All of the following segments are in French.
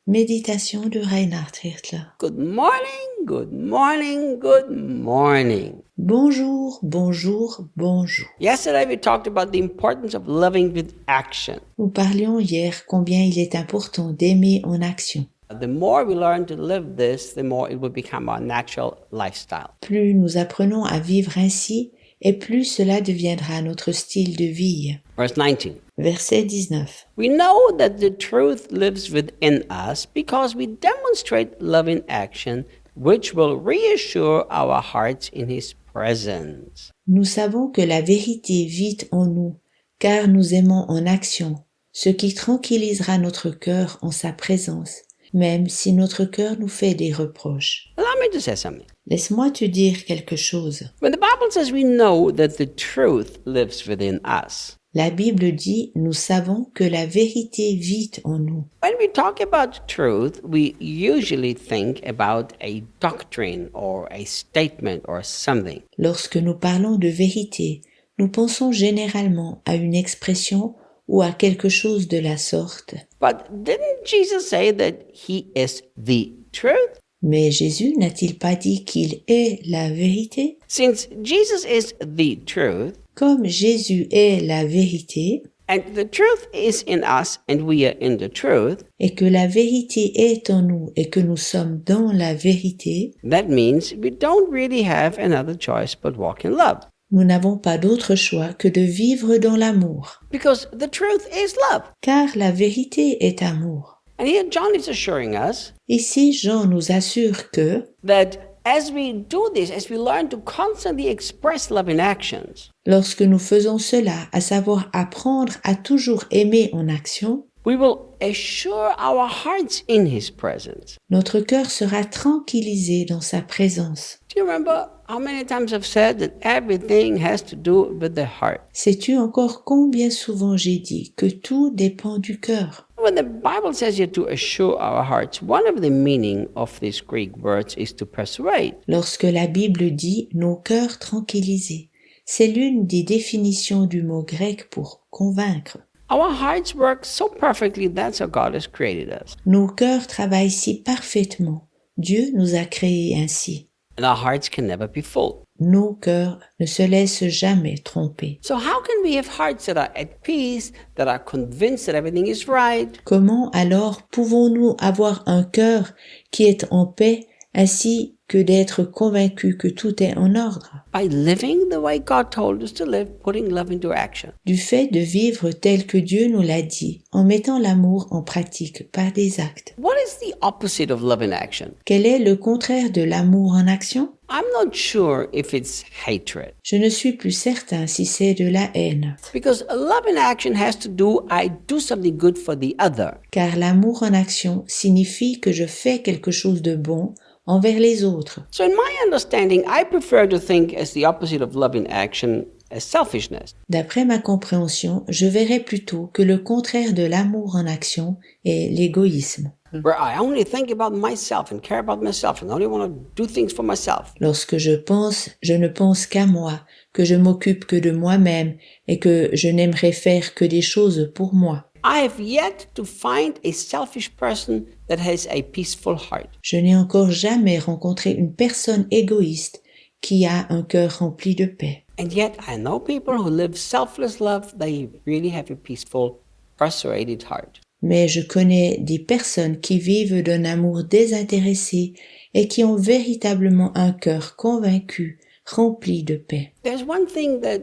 Méditation de Reinhard Hirtler. Good morning, good morning, good morning. Bonjour, bonjour, bonjour. Yesterday we talked about the importance of loving with action. Nous parlions hier combien il est important d'aimer en action. The more we learn to live this, the more it will become our natural lifestyle. Plus nous apprenons à vivre ainsi, et plus cela deviendra notre style de vie. Verse 19. Verset 19. We know that the truth lives within us because we demonstrate love in action, which will reassure our hearts in His presence. Nous savons que la vérité vit en nous, car nous aimons en action, ce qui tranquillisera notre cœur en sa présence, même si notre cœur nous fait des reproches. Allow me to say something. Laisse-moi te dire quelque chose. When the Bible says we know that the truth lives within us, La Bible dit, nous savons que la vérité vit en nous. when we talk about truth, we usually think about a doctrine or a statement or something. Lorsque nous parlons de vérité, nous pensons généralement à une expression ou à quelque chose de la sorte. But didn't Jesus say that He is the truth? Mais Jésus n'a-t-il pas dit qu'il est la vérité? Since Jesus is the truth, Comme Jésus est la vérité, and the truth is in us and we are in the truth, et que la vérité est en nous et que nous sommes dans la vérité, that means we don't really have another choice but walk in love. nous n'avons pas d'autre choix que de vivre dans l'amour. Because the truth is love. Car la vérité est amour. And here John is assuring us Ici, Jean nous assure que, that as we do this, as we learn to constantly express love in actions, lorsque nous faisons cela, à savoir apprendre à toujours aimer en action, we will assure our hearts in His presence. notre cœur sera tranquillisé dans sa présence. Do you remember how many times I've said that everything has to do with the heart? Sais-tu encore combien souvent j'ai dit que tout dépend du cœur? When the Bible says here to assure our hearts, one of the meaning of these Greek words is to persuade. Lorsque la Bible dit nos cœurs tranquillisés, c'est l'une des définitions du mot grec pour convaincre. Our hearts work so perfectly, that's how God has created us. Nos cœurs travaillent si parfaitement. Dieu nous a créés ainsi. And our hearts can never be full. Nos cœurs ne se laissent jamais tromper. So how can we have hearts that are at peace, that are convinced that everything is right? Comment alors pouvons-nous avoir un cœur qui est en paix ainsi que d'être convaincus que tout est en ordre? By living the way God told us to live, putting love into action. Du fait de vivre tel que Dieu nous l'a dit, en mettant l'amour en pratique par des actes. What is the opposite of love in action? Quel est le contraire de l'amour en action? I'm not sure if it's hatred. Je ne suis plus certain si c'est de la haine, Because love in action has to do, I do something good for the other. car l'amour en action signifie que je fais quelque chose de bon envers les autres. So in my understanding, I prefer to think as the opposite of love in action as selfishness. D'après ma compréhension, je verrais plutôt que le contraire de l'amour en action est l'égoïsme. Where I only think about myself and care about myself and only want to do things for myself. Lorsque je ne pense qu'à moi, que je m'occupe que de moi-même et que je n'aimerais faire que des choses pour moi. I have yet to find a selfish person that has a peaceful heart. Je n'ai encore jamais rencontré une personne égoïste qui a un cœur rempli de paix. And yet I know people who live selfless love, they really have a peaceful, persuaded heart. Mais je connais des personnes qui vivent d'un amour désintéressé et qui ont véritablement un cœur convaincu, rempli de paix. There's one thing that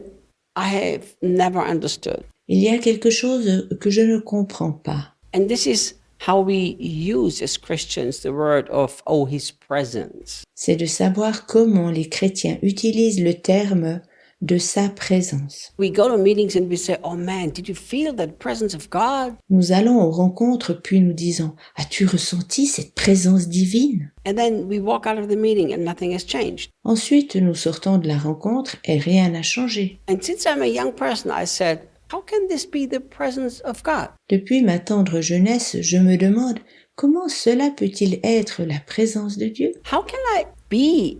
I have never understood. Il y a quelque chose que je ne comprends pas. And this is how we use as Christians the word of, oh, His presence. C'est de savoir comment les chrétiens utilisent le terme de sa présence. We go to meetings and we say, oh man, did you feel that presence of God? Nous allons aux rencontres puis nous disons « As-tu ressenti cette présence divine ?» And then we walk out of the meeting and nothing has changed. Ensuite, nous sortons de la rencontre et rien n'a changé. And since I'm a young person, I said, how can this be the presence of God? Depuis ma tendre jeunesse, je me demande comment cela peut-il être la présence de Dieu? How can I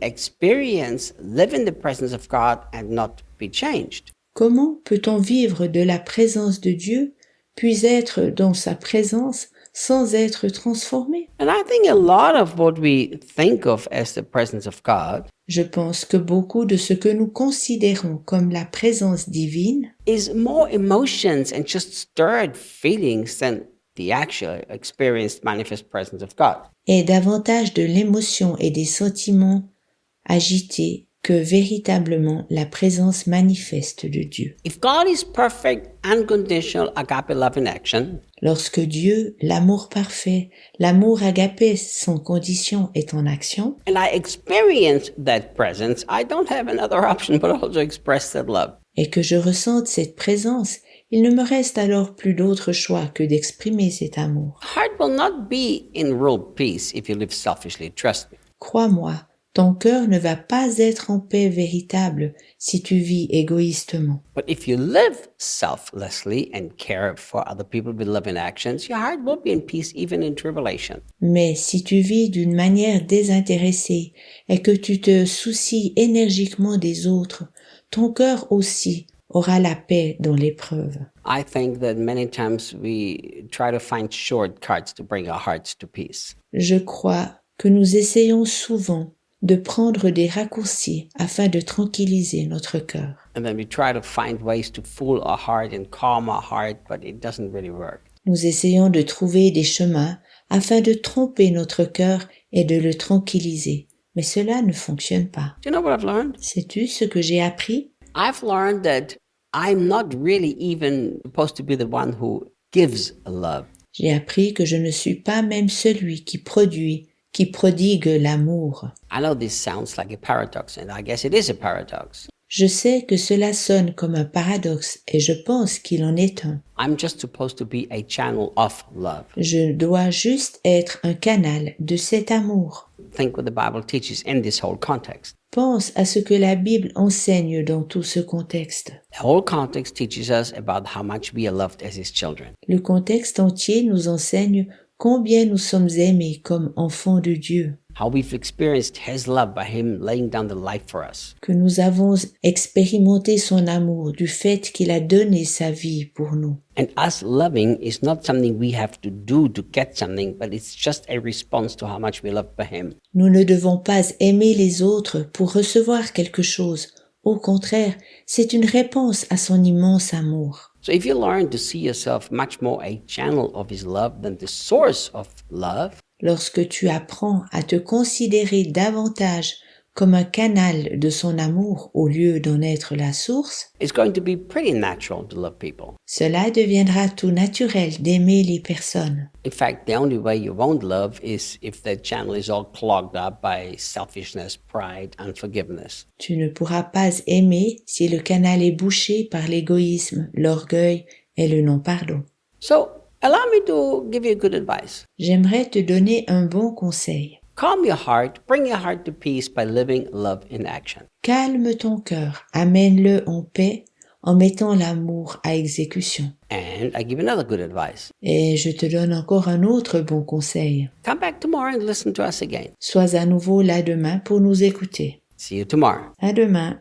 experience, live in the presence of God and not be changed? Comment peut-on vivre de la présence de Dieu, puis être dans sa présence sans être transformés. And I think a lot of what we think of as the presence of God Je pense que beaucoup de ce que nous considérons comme la présence divine is more emotions and just stirred feelings than the actual experienced manifest presence of God. est davantage de l'émotion et des sentiments agités que véritablement la présence manifeste de Dieu. If God is perfect, unconditional, agape love in action, Lorsque Dieu, l'amour parfait, l'amour agapé sans condition est en action, and I experience that presence, I don't have another option but also express that love. et que je ressente cette présence, il ne me reste alors plus d'autre choix que d'exprimer cet amour. Heart will not be in real peace if you live selfishly, trust me. Crois-moi, ton cœur ne va pas être en paix véritable si tu vis égoïstement. But if you live selflessly and care for other people with love and actions, your heart will be in peace even in tribulation. Mais si tu vis d'une manière désintéressée et que tu te soucies énergiquement des autres, ton cœur aussi aura la paix dans l'épreuve. I think that many times we try to find shortcuts to bring our hearts to peace. Je crois que nous essayons souvent de prendre des raccourcis afin de tranquilliser notre cœur. And then we try to find ways to fool our heart and calm our heart, but it doesn't really work. Nous essayons de trouver des chemins afin de tromper notre cœur et de le tranquilliser. Mais cela ne fonctionne pas. Do you know what I've learned? Sais-tu ce que j'ai appris? I've learned that I'm not really even supposed to be the one who gives love. J'ai appris que je ne suis pas même celui qui produit, qui prodigue l'amour. I know this sounds like a paradox, and I guess it is a paradox. Je sais que cela sonne comme un paradoxe et je pense qu'il en est un. I'm just supposed to be a channel of love. Je dois juste être un canal de cet amour. Think what the Bible teaches in this whole context. Pense à ce que la Bible enseigne dans tout ce contexte. The whole context teaches us about how much we are loved as His children. Le contexte entier nous enseigne combien nous sommes aimés comme enfants de Dieu, How we've experienced His love by Him laying down the life for us. que nous avons expérimenté son amour du fait qu'il a donné sa vie pour nous. And us loving is not something we have to do to get something, but it's just a response to how much we love by Him. Nous ne devons pas aimer les autres pour recevoir quelque chose. Au contraire, c'est une réponse à son immense amour. So if you learn to see yourself much more a channel of His love than the source of love, Lorsque tu apprends à te considérer davantage comme un canal de son amour au lieu d'en être la source, it's going to be pretty natural to love people. cela deviendra tout naturel d'aimer les personnes. In fact, the only way you won't love is if that channel is all clogged up by selfishness, pride, unforgiveness. Tu ne pourras pas aimer si le canal est bouché par l'égoïsme, l'orgueil et le non-pardon. So, allow me to give you good advice. J'aimerais te donner un bon conseil. Calm your heart, bring your heart to peace by living love in action. Calme ton cœur, amène-le en paix en mettant l'amour à exécution. And I give another good advice. Et je te donne encore un autre bon conseil. Come back tomorrow and listen to us again. Sois à nouveau là demain pour nous écouter. See you tomorrow. À demain.